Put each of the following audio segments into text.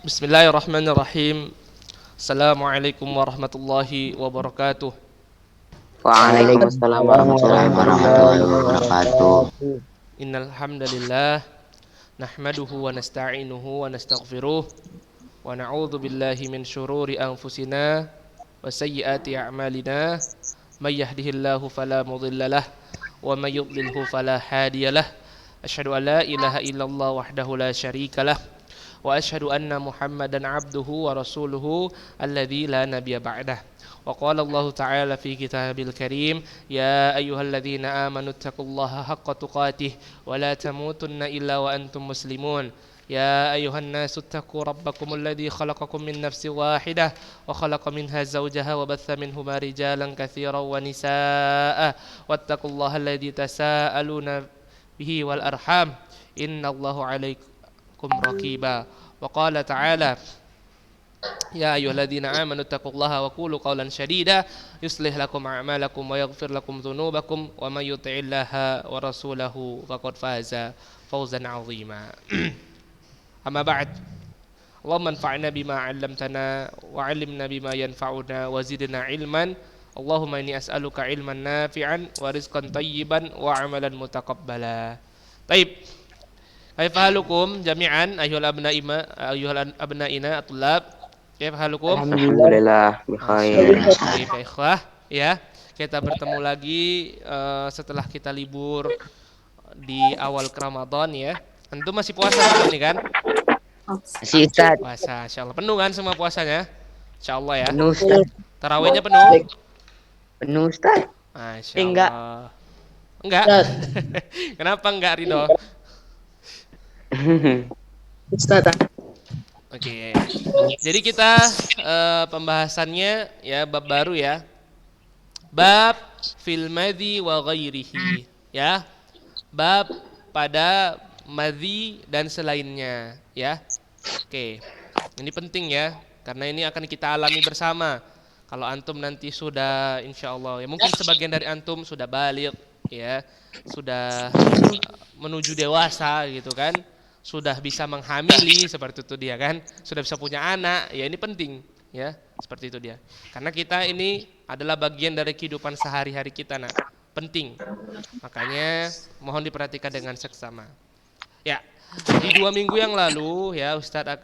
Bismillahirrahmanirrahim. Assalamualaikum warahmatullahi wabarakatuh. Waalaikumsalam warahmatullahi Warahmatullahi wabarakatuh. wabarakatuh. Innal hamdalillah nahmaduhu wa nasta'inuhu wa nastaghfiruh wa na'udzu billahi min syururi anfusina wa sayyiati a'malina. May yahdihillahu fala mudhillalah wa may yudlilhu fala hadiyalah. Asyhadu an la ilaha illallah wahdahu la syarikalah wa asyhadu anna Muhammadan abduhu wa rasuluhu alladzi la nabiyya ba'dah. Wa qala Allah ta'ala fi kitabil karim ya ayyuhalladzina amanu taqullaha haqqa tuqatih wa la tamutunna illa wa antum muslimun. يا أيها الناس اتقوا ربكم الذي خلقكم من نفس واحدة وخلق منها زوجها وبث منهما رجالا كثيرا ونساء واتقوا الله الذي تساءلون به والأرحام إن الله عليكم رقيبا وقال تعالى يا أيها الذين آمنوا اتقوا الله وقولوا قولا سديدا يصلح لكم أعمالكم ويغفر لكم ذنوبكم ومن يطع الله ورسوله فقد فاز فوزا عظيما أما بعد اللهم انفعنا بما علمتنا وعلمنا بما ينفعنا وزدنا علما اللهم إني أسألك علما نافعا ورزقا طيبا وعملا متقبلا. طيب كيف حالكم جميعا أيها الأبنائنا الطلاب كيف حالكم؟ Alhamdulillah. Alhamdulillah bikhair. Baik ya ikhwah ya. Kita bertemu lagi setelah kita libur di awal Ramadan ya. Tentu masih puasa ini kan? Masih Ustaz. Puasa, insyaallah penuh kan semua puasanya? Insyaallah ya. Penuh Ustaz. Tarawihnya penuh? Penuh Ustaz. Masya Enggak. Allah. Enggak? Kenapa enggak Ridho? Ustaz. Oke. Jadi kita pembahasannya ya bab baru ya. Bab fil madhi wa ghairihi ya. Bab pada madhi dan selainnya ya. Oke. Ini penting ya karena ini akan kita alami bersama. Kalau antum nanti sudah insyaallah ya mungkin sebagian dari antum sudah baligh ya, sudah menuju dewasa gitu kan. Sudah bisa menghamili seperti itu dia kan, sudah bisa punya anak, ya ini penting ya, seperti itu dia. Karena kita ini adalah bagian dari kehidupan sehari-hari kita nak, penting. Makanya mohon diperhatikan dengan seksama. Ya, di 2 minggu yang lalu ya Ustadz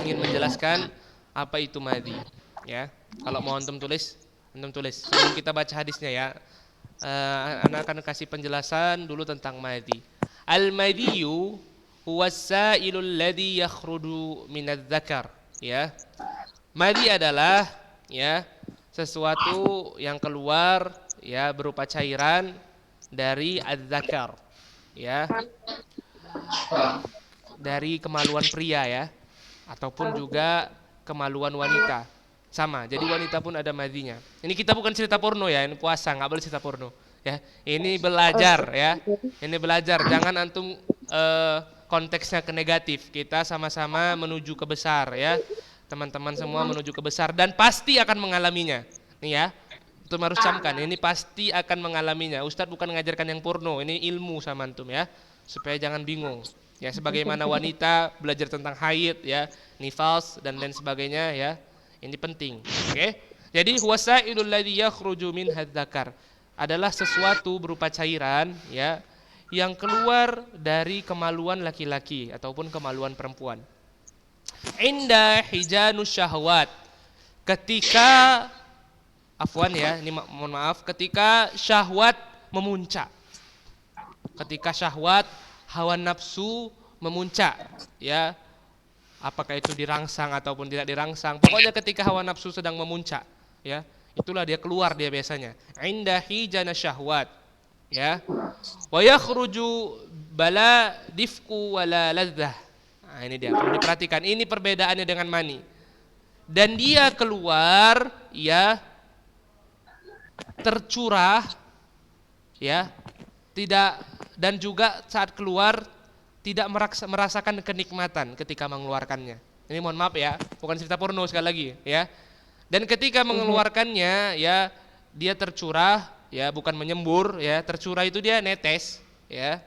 ingin menjelaskan apa itu madhi ya. Kalau mau antum tulis sebelum kita baca hadisnya ya. Anak akan kasih penjelasan dulu tentang madhi. Al-madhiyu huwa as-sailul ladzi yakhruju minadz-dzakar ya. Madhi adalah ya sesuatu yang keluar ya berupa cairan dari adz-dzakar ya. Dari kemaluan pria ya ataupun juga kemaluan wanita. Sama, jadi wanita pun ada madhinya. Ini kita bukan cerita porno ya, ini puasa, nggak boleh cerita porno. Ya, ini belajar ya, ini belajar. Jangan antum konteksnya ke negatif. Kita sama-sama menuju ke besar ya, teman-teman semua menuju ke besar dan pasti akan mengalaminya. Nih ya, antum harus camkan. Ini pasti akan mengalaminya. Ustadz bukan mengajarkan yang porno, ini ilmu sama antum ya, supaya jangan bingung. Ya, sebagaimana wanita belajar tentang haid ya, nifas dan lain sebagainya ya. Ini penting, oke? Jadi wasailul ladzi yakhruju min hadzakar adalah sesuatu berupa cairan ya yang keluar dari kemaluan laki-laki ataupun kemaluan perempuan. Inda hijanus syahwat. Ketika afwan ya, ini mohon maaf, ketika syahwat memuncak. Ketika syahwat hawa nafsu memuncak ya. Apakah itu dirangsang ataupun tidak dirangsang, pokoknya ketika hawa nafsu sedang memuncak ya, itulah dia keluar dia biasanya inda hijana syahwat ya. Wa yakhruju bala difku wala ladzah. Nah, ini dia perlu diperhatikan, ini perbedaannya dengan mani. Dan dia keluar ya tercurah ya, tidak, dan juga saat keluar tidak merasakan kenikmatan ketika mengeluarkannya. Ini mohon maaf ya, bukan cerita porno sekali lagi ya. Dan ketika mengeluarkannya ya dia tercurah ya, bukan menyembur ya, tercurah itu dia netes ya.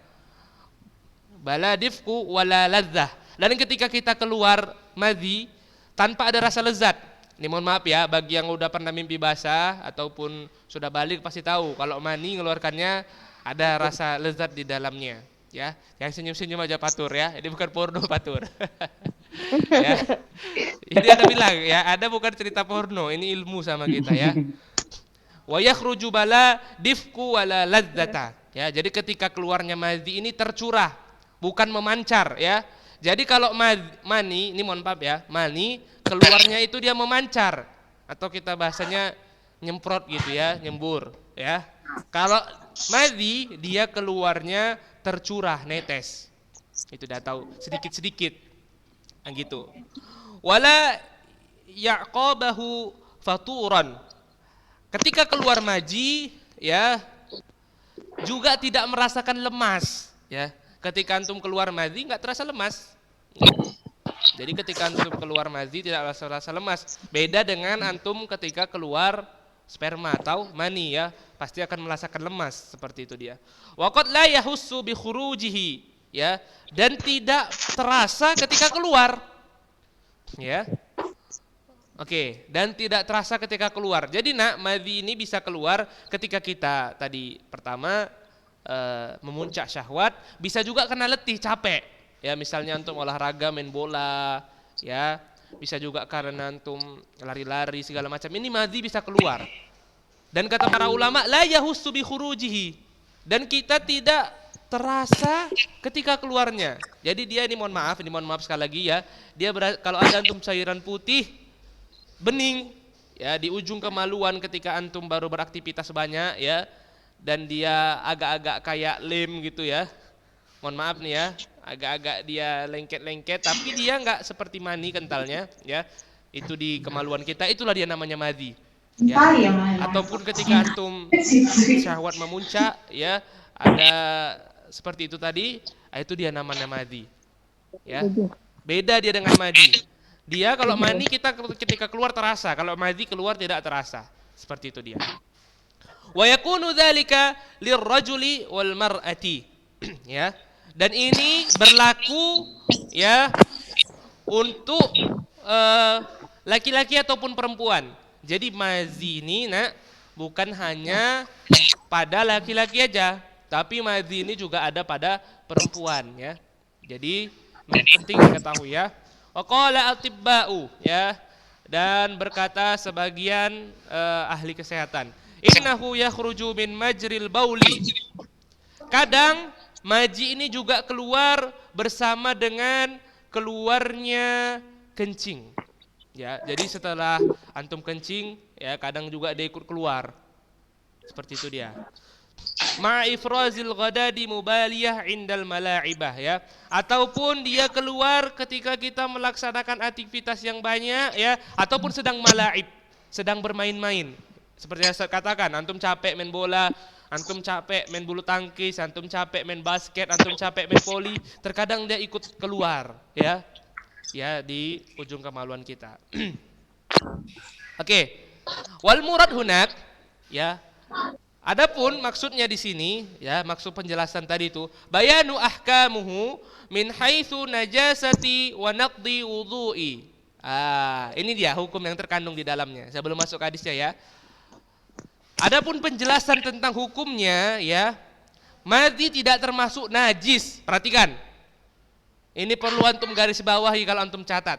bala difku wala ladzah. Dan ketika kita keluar madhi tanpa ada rasa lezat. Ini mohon maaf ya, bagi yang udah pernah mimpi basah ataupun sudah balik pasti tahu kalau mani ngeluarkannya ada rasa lezat di dalamnya, ya. Yang senyum-senyum aja patur ya. Ini bukan porno patur. Ya. Ini ada bilang ya, ada bukan cerita porno, ini ilmu sama kita ya. Wa yakhruju bala difku wala ladzata. Ya, jadi ketika keluarnya madhi ini tercurah, bukan memancar ya. Jadi kalau mani, ini mohon maaf ya, mani keluarnya itu dia memancar atau kita bahasanya nyemprot gitu ya, nyembur ya. Kalau madhi dia keluarnya tercurah, netes. Itu udah tahu, sedikit-sedikit. Gitu. Wala yaqabahu faturan. Ketika keluar maji ya juga tidak merasakan lemas ya. Ketika antum keluar madhi enggak terasa lemas. Jadi ketika antum keluar madhi tidak rasa lemas. Beda dengan antum ketika keluar sperma atau mani ya, pasti akan merasakan lemas seperti itu dia. Wa qad la yahussu bi khurujihi ya, dan tidak terasa ketika keluar. Ya. Oke, dan tidak terasa ketika keluar. Jadi madhi ini bisa keluar ketika kita tadi pertama memuncak syahwat, bisa juga karena letih, capek. Ya, misalnya antum olahraga, main bola, ya. Bisa juga karena antum lari-lari segala macam. Ini madhi bisa keluar. Dan kata para ulama, la yahussu bi khurujihi. Dan kita tidak terasa ketika keluarnya. Jadi dia ini mohon maaf sekali lagi ya. Dia kalau ada antum cairan putih bening ya di ujung kemaluan ketika antum baru beraktivitas banyak ya, dan dia agak-agak kayak lem gitu ya. Mohon maaf nih ya, agak-agak dia lengket-lengket tapi dia enggak seperti mani kentalnya ya. Itu di kemaluan kita, itulah dia namanya madhi. Ya. Ataupun ketika antum syahwat memuncak ya, ada seperti itu tadi, itu dia namanya madhi. Ya. Beda dia dengan madhi. Dia kalau mani kita ketika keluar terasa, kalau madhi keluar tidak terasa. Seperti itu dia. Wa yakunu dzalika lirrajuli wal mar'ati. Ya. Dan ini berlaku ya untuk laki-laki ataupun perempuan. Jadi madhi ini bukan hanya pada laki-laki aja, tapi madhi ini juga ada pada perempuan ya. Jadi penting diketahui ya. Wa qala atibba'u ya, dan berkata sebagian ahli kesehatan, innahu yakhruju min majril bauli. Kadang maji ini juga keluar bersama dengan keluarnya kencing. Ya, jadi setelah antum kencing, ya kadang juga dia ikut keluar. Seperti itu dia. Ma'ifrazil ghadadi mubaliyah indal mala'ibah ya. Ataupun dia keluar ketika kita melaksanakan aktivitas yang banyak ya, ataupun sedang mala'ib, sedang bermain-main. Seperti yang saya katakan, antum capek main bola, antum capek main bulu tangkis, antum capek main basket, antum capek main voli, terkadang dia ikut keluar ya. Ya di ujung kemaluan kita. Oke. Wal murad hunak ya. Adapun maksudnya di sini ya, maksud penjelasan tadi itu bayanu ahkamuhu min haitsu najasati wa naqdi wudhu'i. Ini dia hukum yang terkandung di dalamnya. Saya belum masuk hadisnya ya. Adapun penjelasan tentang hukumnya ya, madhi tidak termasuk najis. Perhatikan. Ini perlu antum garis bawahi kalau antum catat.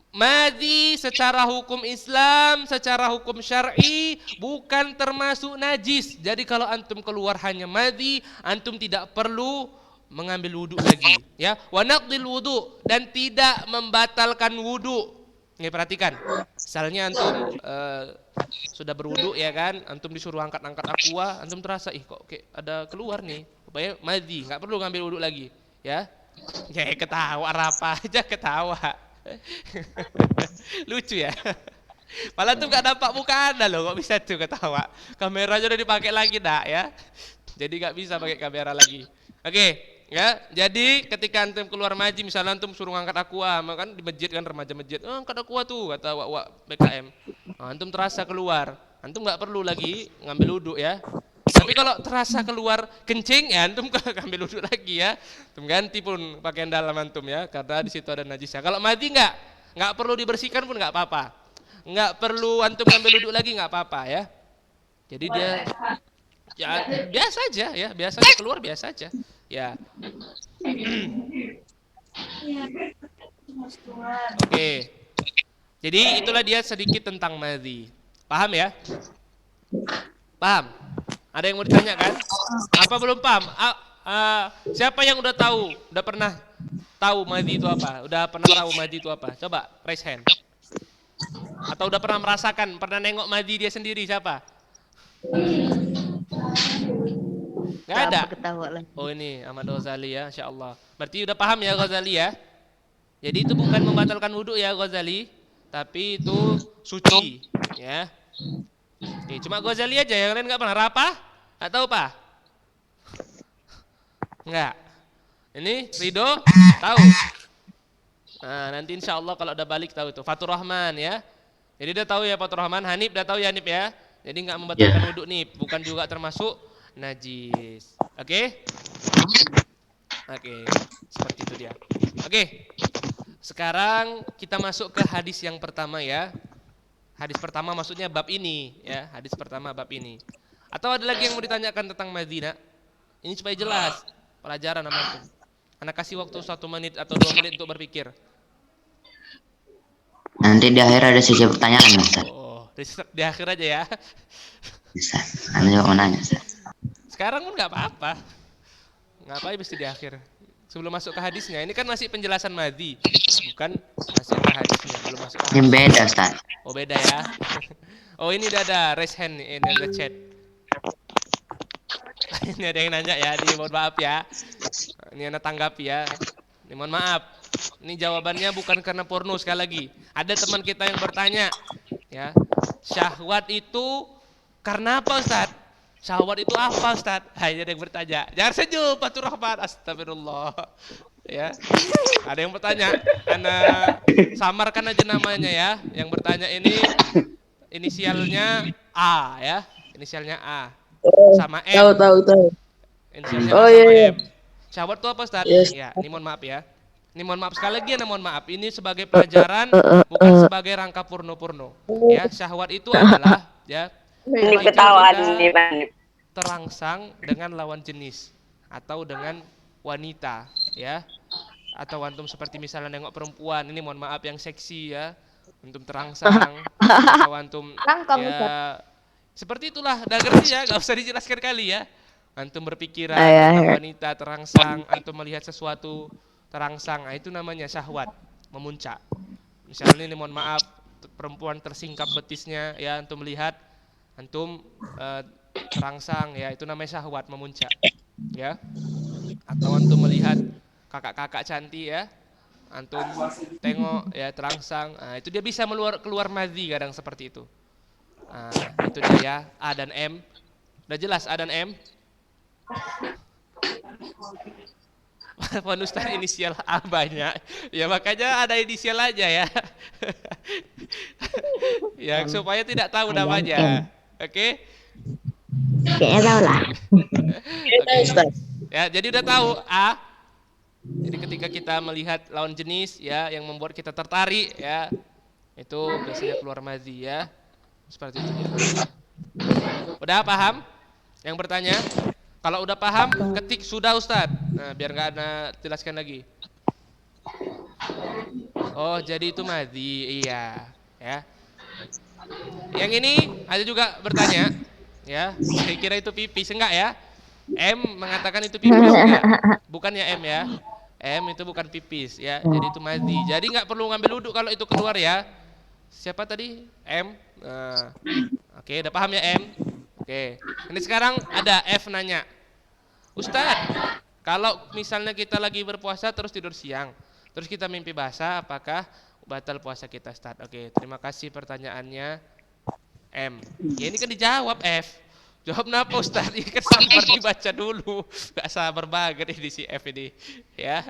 Madhi secara hukum Islam, secara hukum syar'i bukan termasuk najis. Jadi kalau antum keluar hanya madhi, antum tidak perlu mengambil wudu lagi, ya. Wa naqdil wudu, dan tidak membatalkan wudu. Nih perhatikan. Misalnya antum sudah berwudu ya kan, antum disuruh angkat-angkat aqua, antum terasa kok kayak ada keluar nih. Supaya madhi, enggak perlu ngambil wudu lagi, ya. Ya ketawa apa aja ketawa. Lucu ya. Malah tuh gak nampak muka Anda loh, kok bisa tuh ketawa. Kameranya udah dipakai lagi ya. Jadi gak bisa pakai kamera lagi. Oke, ya. Jadi ketika antum keluar maji, misalnya antum suruh ngangkat aqua, kan di masjid kan, remaja masjid, angkat aqua tuh kata wak BKM. Antum terasa keluar, antum gak perlu lagi ngambil wudu ya. Tapi kalau terasa keluar kencing, ya antum ambil wudhu lagi ya. Antum ganti pun pakaian dalam antum ya, karena di situ ada najisnya. Kalau madi nggak perlu dibersihkan pun nggak apa-apa. Nggak perlu antum ngambil wudhu lagi nggak apa-apa ya. Jadi dia ya biasa aja ya, biasa aja keluar biasa aja. Ya. Oke. Jadi itulah dia sedikit tentang madi. Paham ya? Paham? Ada yang mau ditanyakan? Apa belum paham? Siapa yang udah tahu? Udah pernah tahu madi itu apa? Udah pernah tahu madi itu apa? Coba raise hand. Atau udah pernah merasakan, pernah nengok madi dia sendiri siapa? Gak ada? Oh ini Ahmad Ghazali ya, Insya Allah. Berarti udah paham ya Ghazali ya? Jadi itu bukan membatalkan wudhu ya Ghazali, tapi itu suci ya. Oke, cuma Ghazali aja, yang lain nggak pernah. Rapa? Nggak tahu pak? Nggak. Ini Ridho tahu. Nah, nanti insya Allah kalau udah balik tahu itu. Fatur Rahman ya. Jadi udah tahu ya Fatur Rahman. Hanif udah tahu ya Hanif ya. Jadi nggak membatalkan wudhu nih, bukan juga termasuk najis. Oke? Oke, seperti itu dia. Oke. Sekarang kita masuk ke hadis yang pertama ya. Hadis pertama maksudnya bab ini ya, hadis pertama bab ini. Atau ada lagi yang mau ditanyakan tentang Madinah? Ini supaya jelas pelajaran sama antum. Anak kasih waktu 1 menit atau 2 menit untuk berpikir. Nanti di akhir ada sesi pertanyaan, Ustaz. Oh, di akhir aja ya. Ustaz, Anda juga mau nanya, Ustaz. Sekarang pun nggak apa-apa. Ngapain mesti di akhir? Sebelum masuk ke hadisnya, ini kan masih penjelasan madi, bukan masuk ke hadisnya, belum masuk ke Yang hadisnya. beda, Ustaz. Oh beda ya. Oh ini udah ada raise hand nih, ini ada chat. Ini ada yang nanya ya, di mohon maaf ya. Ini anak tanggapi ya. Ini mohon maaf. Ini jawabannya bukan karena porno sekali lagi. Ada teman kita yang bertanya, ya, syahwat itu karena apa Ustaz? Syahwat itu apa Ustaz? Hai, ada yang bertanya. Jangan senyum, Fatur Rahman. Astagfirullah. Ya. Ada yang bertanya. Anak samarkan aja namanya ya. Yang bertanya ini inisialnya A ya. Inisialnya A. Sama M. Tahu. Inisialnya Oh, A sama iya. M. Syahwat itu apa Ustaz? Yes. Ya, ini mohon maaf ya. Ini mohon maaf sekali lagi ya, mohon maaf. Ini sebagai pelajaran bukan sebagai rangka porno-porno. Ya, syahwat itu adalah ya Ini ketika ketahuan kita nih, Bang. terangsang dengan lawan jenis atau dengan wanita ya, atau antum seperti misalnya nengok perempuan, ini mohon maaf yang seksi ya, antum terangsang atau antum ya seperti itulah, udah ngerti ya, gak usah dijelaskan kali ya. Antum berpikiran tentang wanita terangsang, antum melihat sesuatu terangsang, nah, itu namanya syahwat memuncak. Misalnya ini mohon maaf perempuan tersingkap betisnya ya, antum melihat, antum terangsang ya, itu namanya syahwat memuncak ya. Atau antum melihat kakak-kakak cantik ya, antum tengok ya terangsang, nah, itu dia bisa keluar madhi kadang seperti itu. Nah, itu dia ya, A dan M. Udah jelas A dan M? Pak Ustaz inisial A banyak, ya makanya ada inisial aja ya. Ya supaya tidak tahu namanya. Oke? Kayaknya tahu lah. Okay. Ya, jadi udah tahu A. Jadi ketika kita melihat lawan jenis ya yang membuat kita tertarik ya, itu biasanya keluar madhi ya. Seperti itu ya. Udah paham? Yang bertanya? Kalau udah paham, ketik sudah Ustadz. Nah, biar nggak ada jelaskan lagi. Oh, jadi itu madhi, iya, ya. Yang ini ada juga bertanya, ya. Saya kira itu pipis, enggak ya? M mengatakan itu pipis, enggak? Bukan ya M ya? M itu bukan pipis, ya. Jadi itu madhi. Jadi nggak perlu ngambil wudhu kalau itu keluar ya. Siapa tadi? M. Nah, oke, udah paham ya M? Oke. Ini sekarang ada F nanya. Ustadz, kalau misalnya kita lagi berpuasa terus tidur siang, terus kita mimpi basah, apakah batal puasa kita Ustadz? Oke, terima kasih pertanyaannya M. Ya ini kan dijawab F. Jawab kenapa Ustadz? Ini kan sabar dibaca dulu. Gak sabar banget ini si F ini. Ya,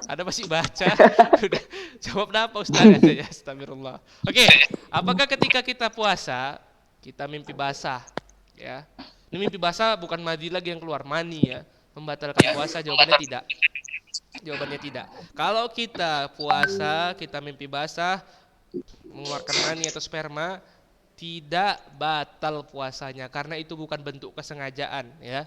ada masih baca. Udah jawab kenapa Ustadz? Ya, astagfirullah. Oke, apakah ketika kita puasa kita mimpi basah? Ya, Ini mimpi basah bukan madi lagi yang keluar, mani ya. Membatalkan puasa, jawabannya tidak. Jawabannya tidak. Kalau kita puasa, kita mimpi basah, mengeluarkan mani atau sperma, tidak batal puasanya karena itu bukan bentuk kesengajaan ya.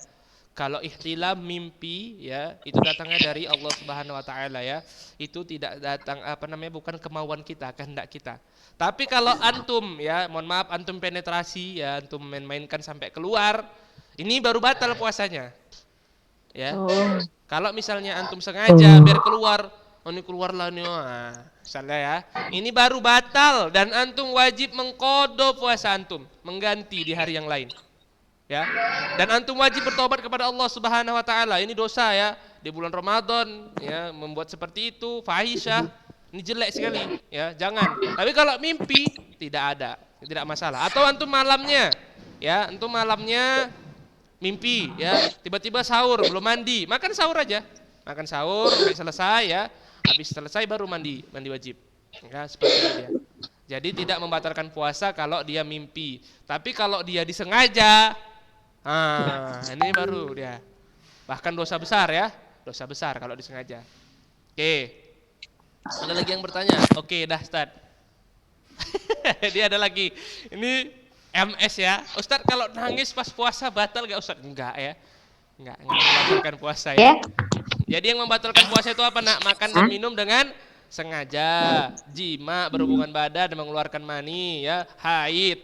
Kalau ihtilam mimpi ya, itu datangnya dari Allah Subhanahu wa taala ya. Itu tidak datang bukan kemauan kita, kehendak kita. Tapi kalau antum ya, mohon maaf antum penetrasi ya, antum main-mainkan sampai keluar, ini baru batal puasanya. Ya. Kalau misalnya antum sengaja biar keluar, oh ini keluarlah nih, misalnya ya, ini baru batal dan antum wajib mengqadha puasa antum, mengganti di hari yang lain. Ya. Dan antum wajib bertobat kepada Allah Subhanahu wa taala. Ini dosa ya, di bulan Ramadan ya, membuat seperti itu fahisyah. Ini jelek sekali ya, jangan. Tapi kalau mimpi tidak ada, tidak masalah. Atau antum malamnya ya, antum malamnya mimpi ya, tiba-tiba sahur belum mandi, makan sahur aja, makan sahur sampai selesai ya, habis selesai baru mandi wajib ya, seperti itu dia. Jadi tidak membatalkan puasa kalau dia mimpi, tapi kalau dia disengaja, ini baru dia bahkan dosa besar ya, dosa besar kalau disengaja. Oke, ada lagi yang bertanya? Oke dah Ustaz. Dia ada lagi ini MS ya, Ustadz kalau nangis pas puasa batal gak Ustadz? Enggak ya, enggak membatalkan puasa ya. Jadi yang membatalkan puasa itu apa nak? Makan dan minum dengan sengaja, jima, berhubungan badan dan mengeluarkan mani ya, haid.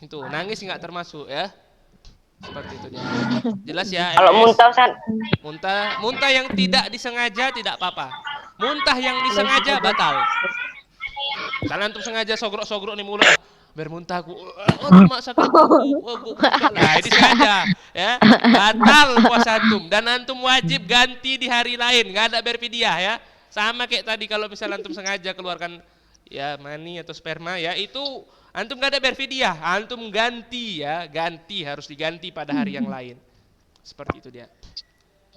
Itu nangis enggak termasuk ya. Seperti itu dia. Jelas ya. Kalau muntah Ustaz? Muntah yang tidak disengaja tidak apa-apa. Muntah yang disengaja batal. Misalnya antum sengaja sogrok-sogrok nih mulut, bermuntah aku, mak sakit aku, nah ini sengaja ya, batal puasa antum dan antum wajib ganti di hari lain, nggak ada berfidyah ya. Sama kayak tadi kalau misalnya antum sengaja keluarkan ya mani atau sperma ya, itu antum nggak ada berfidyah, antum ganti ya, ganti harus diganti pada hari yang lain. Seperti itu dia.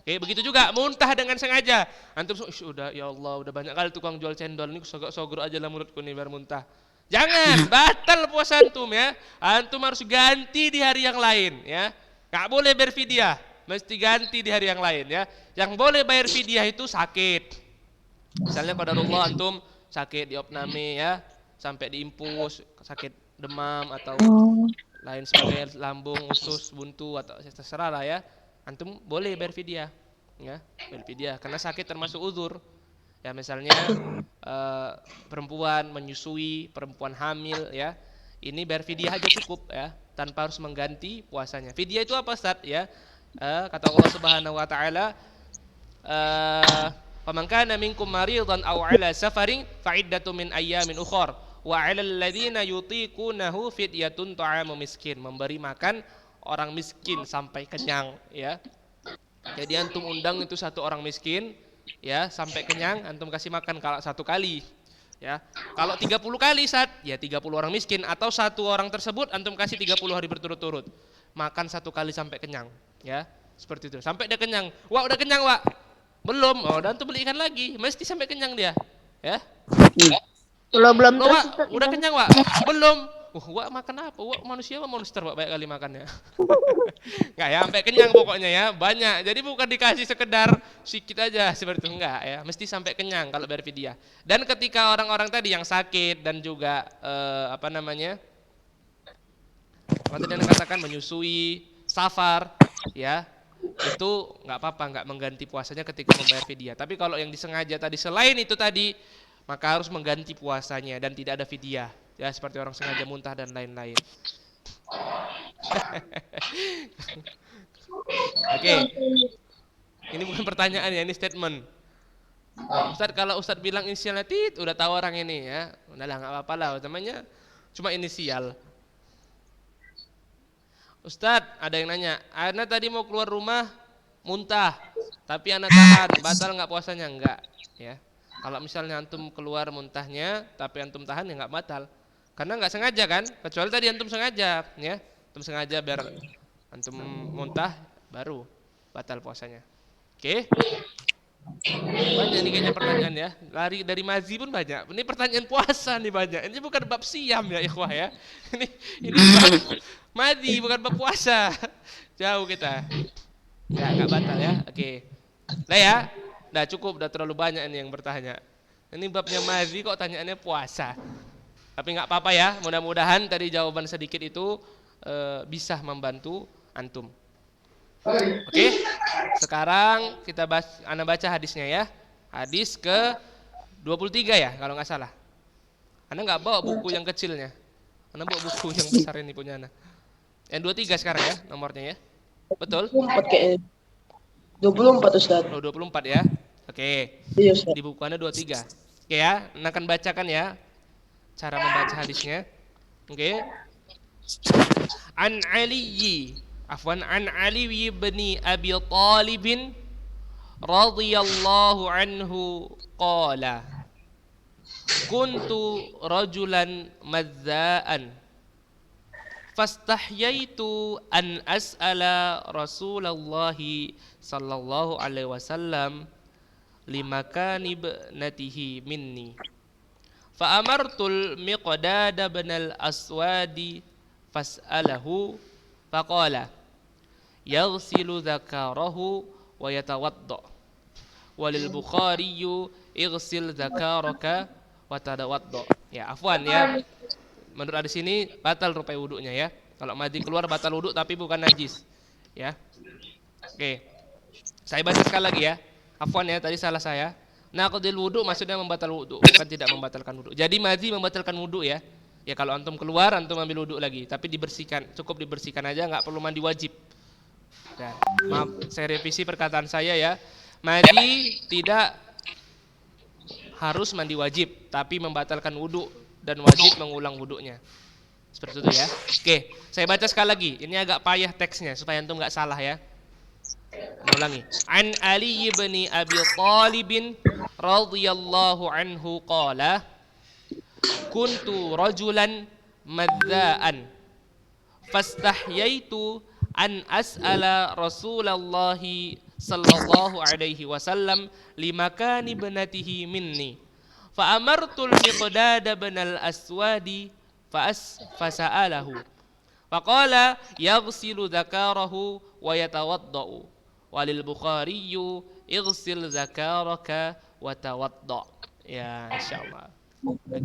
Oke, begitu juga muntah dengan sengaja. Antum udah ya Allah, udah banyak kali tukang jual cendol ini sogok-sogok aja lah mulutku nih biar muntah. Jangan, batal puasa antum ya. Antum harus ganti di hari yang lain ya. Gak boleh berfidyah, mesti ganti di hari yang lain ya. Yang boleh bayar fidyah itu sakit. Misalnya qadarullah antum sakit diopname ya, sampai diimpus, sakit demam atau lain sebagainya, lambung, usus, buntu atau terserah lah ya. Antum boleh bayar fidyah ya, bayar fidyah karena sakit termasuk uzur. Ya misalnya perempuan menyusui, perempuan hamil ya, ini bayar fidyah aja cukup ya, tanpa harus mengganti puasanya. Fidyah itu apa Ustaz ya? Kata Allah Subhanahu wa taala, "Faman kana minkum maridan aw 'ala safarin fa'iddatun min ayyamin ukhra wa 'alal ladzina yutiqunahu fidyatun ta'amu miskin." Memberi makan orang miskin sampai kenyang ya. Jadi antum undang itu satu orang miskin ya sampai kenyang, antum kasih makan kalau satu kali ya. Kalau 30 kali Sat, ya 30 orang miskin, atau satu orang tersebut antum kasih 30 hari berturut-turut. Makan satu kali sampai kenyang ya. Seperti itu. Sampai dia kenyang. Wah, udah kenyang, Wak. Belum. Oh, dan antum beli ikan lagi, mesti sampai kenyang dia. Ya. Belum Wak, udah kenyang, Wak? Belum. Wak makan apa? Wak manusia apa monster, Wak, banyak kali makannya. Enggak ya, sampai kenyang pokoknya ya, banyak. Jadi bukan dikasih sekedar sedikit aja seperti itu, enggak ya. Mesti sampai kenyang kalau bayar fidyah. Dan ketika orang-orang tadi yang sakit dan juga tadi yang katakan menyusui, safar, ya, itu enggak apa-apa, enggak mengganti puasanya ketika membayar fidyah. Tapi kalau yang disengaja tadi selain itu tadi, maka harus mengganti puasanya dan tidak ada fidyah. Ya seperti orang sengaja muntah dan lain-lain. Oke. Ini bukan pertanyaan ya, ini statement. Ustadz, kalau Ustadz bilang inisialnya Tit, udah tahu orang ini ya. Udahlah enggak apa-apa lah, namanya cuma inisial. Ustadz, ada yang nanya, ana tadi mau keluar rumah muntah, tapi ana tahan, batal enggak puasanya? Enggak, ya. Kalau misalnya antum keluar muntahnya tapi antum tahan ya enggak batal. Karena enggak sengaja kan? Kecuali tadi antum sengaja, ya. Antum sengaja biar antum muntah baru batal puasanya. Oke. Banyak nih kayaknya pertanyaan ya. Lari dari Mazi pun banyak. Ini pertanyaan puasa nih banyak. Ini bukan bab siam ya ikhwah ya. Ini bab Mazi bukan bab puasa. Jauh kita. Enggak batal ya. Oke. Nah ya. Udah cukup, udah terlalu banyak ini yang bertanya. Ini babnya madhi kok tanyaannya puasa. Tapi nggak apa-apa ya. Mudah-mudahan tadi jawaban sedikit itu bisa membantu antum. Oke. Sekarang kita Ana baca hadisnya ya. Hadis ke 23 ya kalau nggak salah. Ana nggak bawa buku yang kecilnya. Ana bawa buku yang besar ini punya Ana. Yang 23 sekarang ya nomornya ya. Betul? 24 kayaknya. 24 Ustaz. Oh 24 ya. Oke. Iya Ustaz. Di buku Anda 23. Oke ya, Anda akan bacakan ya cara membaca hadisnya. Oke. An Ali bin Abi Thalib radhiyallahu anhu qala kuntu rajulan madzaan fastahyaitu an as'ala Rasulullah sallallahu alaihi wasallam limakani ibnatihi minni fa amartul Miqdad bin al-Aswadi fas'alahu faqala yaghsilu dzakarahu wa yatawadda walil Bukhari ighsil dzakaraka wa tatawadda. Ya afwan ya, menurut hadis ini batal rupai wudunya ya. Kalau madhi keluar batal wudu tapi bukan najis ya. Oke. Saya baca sekali lagi ya. Afwan ya, tadi salah saya. Naqdil wudu maksudnya membatal wudu, bukan tidak membatalkan wudu. Jadi madhi membatalkan wudu ya. Ya kalau antum keluar antum ambil wudu lagi, tapi dibersihkan, cukup dibersihkan aja, nggak perlu mandi wajib. Ya, maaf, saya revisi perkataan saya ya. Madhi tidak harus mandi wajib, tapi membatalkan wudu dan wajib mengulang wudunya. Seperti itu ya. Oke, saya baca sekali lagi. Ini agak payah teksnya supaya antum nggak salah ya. Ulangi. An Ali bin Abi Thalib radhiyallahu anhu qala kuntu rajulan madzaan fastahyaitu an as'ala Rasulullah sallallahu alaihi wasallam limakani ibnatihi minni fa amartul Miqdad bin al-Aswadi fasa'alahu faqala yaghsilu dzakarahu wa yatawaddau walil Bukhari ighsil dzakaraka wa tawadda. Ya insyaallah. Oke.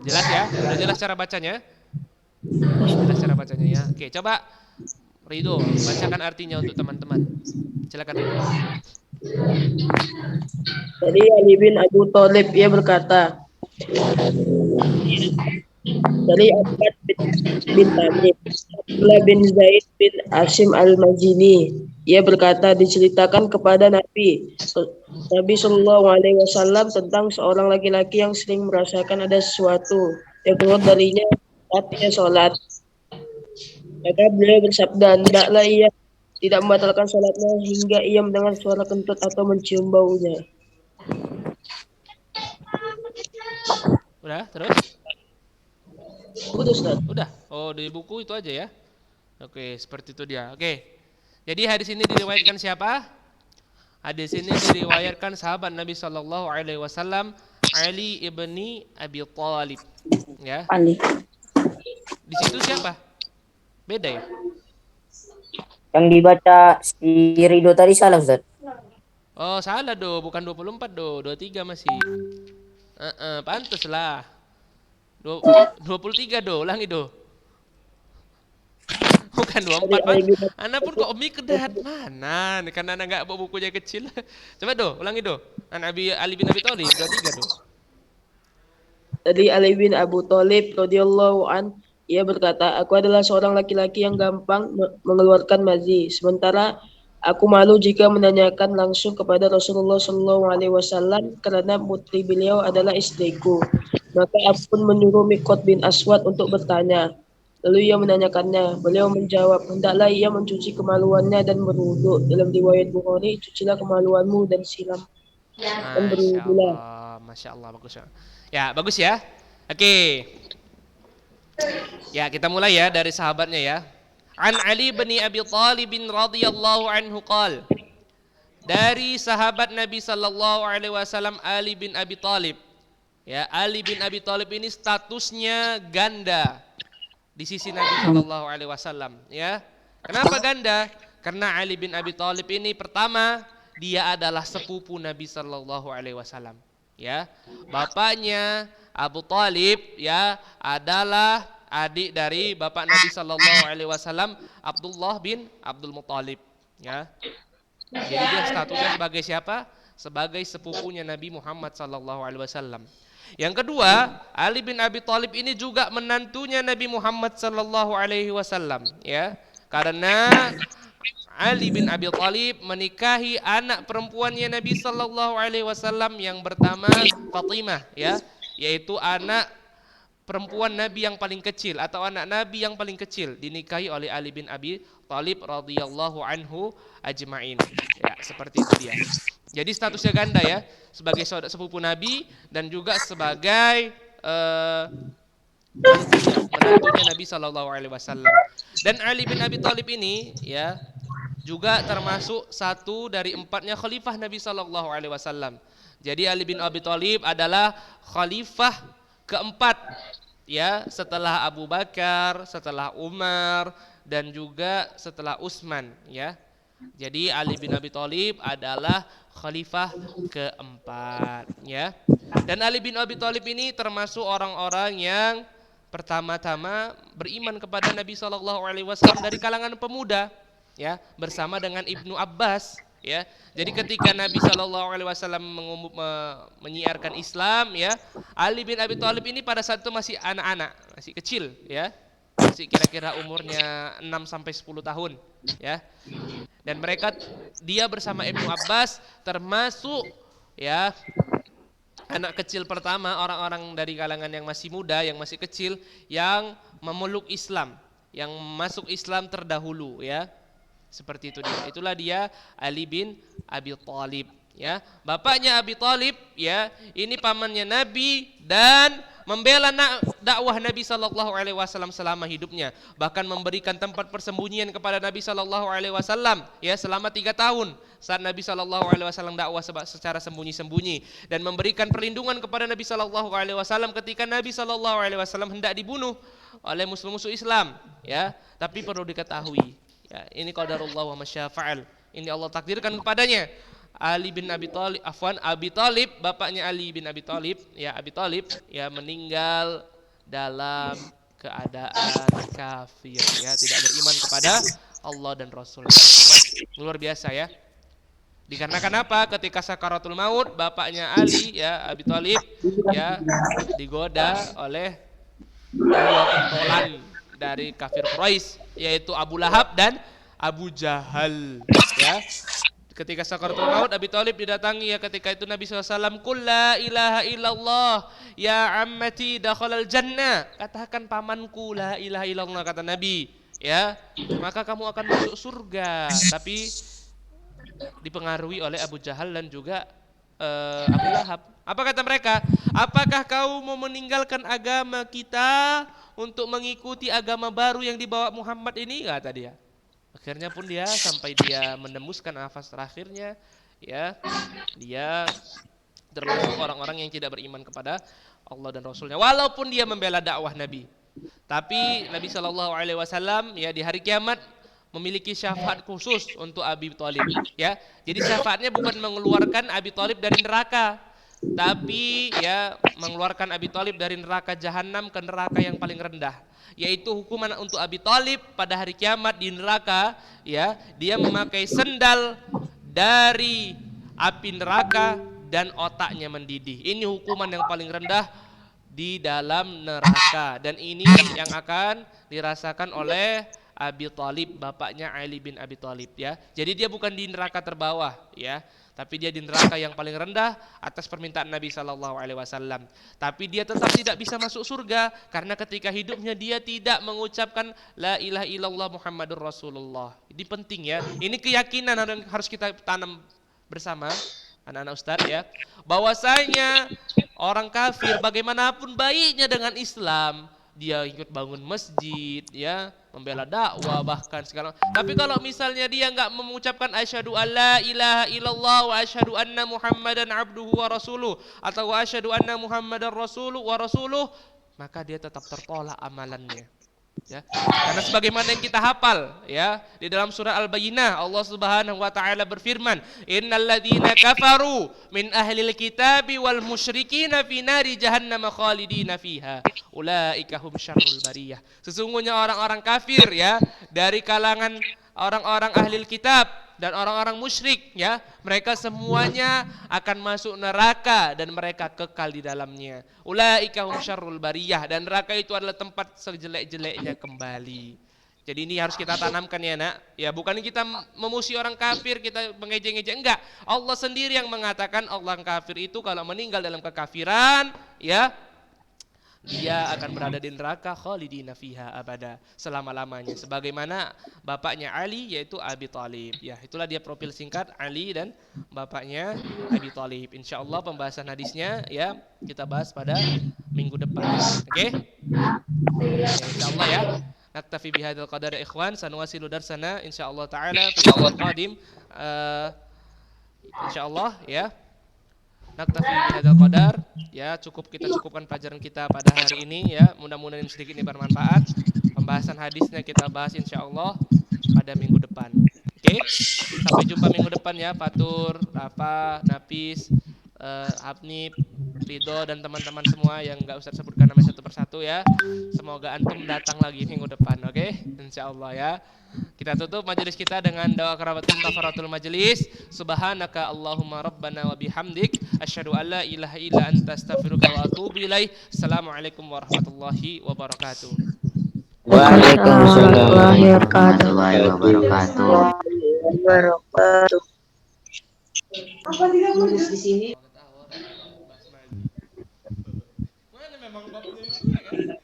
Jelas ya? Sudah jelas cara bacanya? Jelas cara bacanya ya. Oke, coba Ridho bacakan artinya untuk teman-teman. Silakan Ridho. Jadi Ali bin Abu Thalib ia berkata, dari Abbad bin Talib, Abdullah bin Zaid bin Asim al-Mazini, ia berkata diceritakan kepada Nabi Shallallahu Alaihi Wasallam tentang seorang laki-laki yang sering merasakan ada sesuatu yang keluar darinya saat ia sholat. Maka beliau bersabda, hendaklah ia tidak membatalkan sholatnya hingga ia mendengar suara kentut atau mencium baunya. Udah, terus? Udah Ustaz. Udah. Oh, di buku itu aja ya. Oke, seperti itu dia. Oke. Jadi hadis ini diriwayatkan siapa? Hadis ini diriwayatkan sahabat Nabi sallallahu alaihi wasallam Ali ibni Abi Thalib. Ya. Ali. Di situ siapa? Beda ya? Yang dibaca si Rido tadi salah Ustaz. Oh, salah do, bukan 24 do, 23 masih. Pantes lah. 23 do, ulangi do. Bukan 24 Pak. Ana pun kok Miqdad mana? Karena ana enggak bawa bukunya kecil. Coba do, ulangi do. Ali bin Abi Thalib 23 do. Dari Ali bin Abu Thalib radhiyallahu an, ia berkata, aku adalah seorang laki-laki yang gampang mengeluarkan mazi. Sementara aku malu jika menanyakan langsung kepada Rasulullah Shallallahu Alaihi Wasallam karena putri beliau adalah istriku. Maka aku pun menyuruh Miqdad bin Aswad untuk bertanya. Lalu ia menanyakannya. Beliau menjawab, hendaklah ia mencuci kemaluannya dan berwudu. Dalam riwayat Bukhari, cucilah kemaluanmu dan silam. Dan berwudulah. Masya Allah, bagus ya. Ya, bagus ya. Oke. Ya, kita mulai ya dari sahabatnya ya. An Ali bin Abi Thalib radhiyallahu anhu qala. Dari sahabat Nabi sallallahu alaihi wasallam Ali bin Abi Thalib. Ya, Ali bin Abi Thalib ini statusnya ganda. di sisi Nabi Shallallahu Alaihi Wasallam. Ya, kenapa ganda? Karena Ali bin Abi Thalib ini pertama dia adalah sepupu Nabi Shallallahu Alaihi Wasallam. Ya, bapaknya Abu Thalib ya adalah adik dari bapak Nabi Shallallahu Alaihi Wasallam, Abdullah bin Abdul Muthalib. Ya, jadi dia statusnya sebagai siapa? Sebagai sepupunya Nabi Muhammad Shallallahu Alaihi Wasallam. Yang kedua, Ali bin Abi Thalib ini juga menantunya Nabi Muhammad Sallallahu Alaihi Wasallam, ya, karena Ali bin Abi Thalib menikahi anak perempuannya Nabi Sallallahu Alaihi Wasallam yang pertama Fatimah, ya, yaitu anak perempuan Nabi yang paling kecil atau anak Nabi yang paling kecil dinikahi oleh Ali bin Abi Thalib radhiyallahu anhu ajma'in. Ya, seperti itu dia. Jadi statusnya ganda ya, sebagai saudara sepupu Nabi dan juga sebagai menantunya Nabi Shallallahu Alaihi Wasallam. Dan Ali bin Abi Thalib ini ya juga termasuk satu dari 4-nya khalifah Nabi Shallallahu Alaihi Wasallam. Jadi Ali bin Abi Thalib adalah khalifah keempat ya, setelah Abu Bakar, setelah Umar dan juga setelah Utsman ya. Jadi Ali bin Abi Thalib adalah khalifah keempat ya. Dan Ali bin Abi Thalib ini termasuk orang-orang yang pertama-tama beriman kepada Nabi Shallallahu Alaihi Wasallam dari kalangan pemuda ya, bersama dengan Ibnu Abbas ya. Jadi ketika Nabi Shallallahu Alaihi Wasallam menyiarkan Islam ya, Ali bin Abi Thalib ini pada saat itu masih anak-anak, masih kecil ya, masih kira-kira umurnya 6 sampai 10 tahun ya. Dan dia bersama Ibnu Abbas termasuk ya anak kecil pertama, orang-orang dari kalangan yang masih muda, yang masih kecil, yang memeluk Islam, yang masuk Islam terdahulu ya. Seperti itu dia. Itulah dia Ali bin Abi Thalib ya. Bapaknya Abi Thalib ya, ini pamannya Nabi dan membela dakwah Nabi Shallallahu Alaihi Wasallam selama hidupnya, bahkan memberikan tempat persembunyian kepada Nabi Shallallahu Alaihi Wasallam ya selama 3 tahun saat Nabi Shallallahu Alaihi Wasallam dakwah secara sembunyi-sembunyi, dan memberikan perlindungan kepada Nabi Shallallahu Alaihi Wasallam ketika Nabi Shallallahu Alaihi Wasallam hendak dibunuh oleh musuh-musuh Islam ya. Tapi perlu diketahui ya, ini qadarullah wa masyafa'al, ini Allah takdirkan kepadanya. Ali bin Abi Thalib, Abi Thalib, bapaknya Ali bin Abi Thalib, ya Abi Thalib, ya meninggal dalam keadaan kafir, ya tidak beriman kepada Allah dan Rasul-Nya. Ya, luar biasa ya. Dikarenakan apa? Ketika sakaratul maut, bapaknya Ali, ya Abi Thalib, ya digoda oleh 2 pentolan dari kafir Quraisy, yaitu Abu Lahab dan Abu Jahal, ya. Ketika sakaratul maut, Abi Thalib didatangi ya, ketika itu Nabi SAW, "Qul la ilaha illallah ya ammati dakhalal jannah." Katakan pamanku la ilaha illallah, kata Nabi, ya, maka kamu akan masuk surga. Tapi dipengaruhi oleh Abu Jahal dan juga Abu Lahab. Apa kata mereka? "Apakah kau mau meninggalkan agama kita untuk mengikuti agama baru yang dibawa Muhammad ini?" kata dia. Akhirnya pun dia sampai dia menembuskan nafas terakhirnya ya, dia termasuk orang-orang yang tidak beriman kepada Allah dan Rasulnya, walaupun dia membela dakwah Nabi. Tapi Nabi Shallallahu Alaihi Wasallam ya di hari kiamat memiliki syafaat khusus untuk Abi Thalib ya. Jadi syafaatnya bukan mengeluarkan Abi Thalib dari neraka, tapi ya mengeluarkan Abi Thalib dari neraka jahanam ke neraka yang paling rendah, yaitu hukuman untuk Abi Thalib pada hari kiamat di neraka ya, dia memakai sendal dari api neraka dan otaknya mendidih. Ini hukuman yang paling rendah di dalam neraka, dan ini yang akan dirasakan oleh Abi Thalib, bapaknya Ali bin Abi Thalib ya. Jadi dia bukan di neraka terbawah ya, tapi dia di neraka yang paling rendah atas permintaan Nabi Shallallahu Alaihi Wasallam. Tapi dia tetap tidak bisa masuk surga karena ketika hidupnya dia tidak mengucapkan la ilaha illallah Muhammadur Rasulullah. Ini penting ya. Ini keyakinan yang harus kita tanam bersama anak-anak Ustadz ya, bahwasanya orang kafir bagaimanapun baiknya dengan Islam, dia ikut bangun masjid ya, membela dakwah bahkan segala. Tapi kalau misalnya dia enggak mengucapkan asyhadu alla ilaha illallah wa asyhadu anna muhammadan abduhu wa rasuluh, atau wa asyhadu anna muhammadar rasuluh wa rasuluh, maka dia tetap tertolak amalannya. Ya. Karena sebagaimana yang kita hafal ya di dalam surah Al-Bayyinah, Allah Subhanahu wa taala berfirman, "Innalladzina kafaru min ahlil kitabi wal musyrikina fi nari jahannam khalidina fiha. Ulaika hum syarrul bariyah." Sesungguhnya orang-orang kafir ya dari kalangan orang-orang ahlil kitab dan orang-orang musyrik ya, mereka semuanya akan masuk neraka dan mereka kekal di dalamnya. Ulaika hum syarrul bariyah, dan neraka itu adalah tempat sejelek-jeleknya kembali. Jadi ini harus kita tanamkan ya nak. Ya bukan kita memuji orang kafir, kita mengejek-ngejek, enggak. Allah sendiri yang mengatakan orang kafir itu kalau meninggal dalam kekafiran ya dia akan berada di neraka khalidina fiha abada, selama-lamanya, sebagaimana bapaknya Ali yaitu Abi Thalib. Ya, itulah dia profil singkat Ali dan bapaknya Abi Thalib. Insyaallah pembahasan hadisnya ya kita bahas pada minggu depan. Oke? Insyaallah ya. Naktafi bihadzal qadar ikhwan, sanuwasilu darsana insyaallah taala fi qadim. Insyaallah ya. Naktafi bihadzal qadar, ya cukup kita cukupkan pelajaran kita pada hari ini ya. Mudah-mudahan sedikit ini bermanfaat. Pembahasan hadisnya kita bahas insyaallah pada minggu depan. Oke? Sampai jumpa minggu depan ya, Fatur, Rafa, Napis, Habnib, Ridho dan teman-teman semua yang enggak usah sebutkan namanya satu persatu ya. Semoga antum datang lagi minggu depan, oke? Insyaallah ya. Kita tutup majelis kita dengan doa karabatun kafaratul majelis. Subhanaka Allahumma rabbana wa bihamdik asyhadu an la ilaha illa anta astaghfiruka wa atubu ilaik. Assalamualaikum warahmatullahi wabarakatuh. Waalaikumsalam Warahmatullahi wabarakatuh. Apa tidak menulis di sini? Mana memang babnya itu ya kan?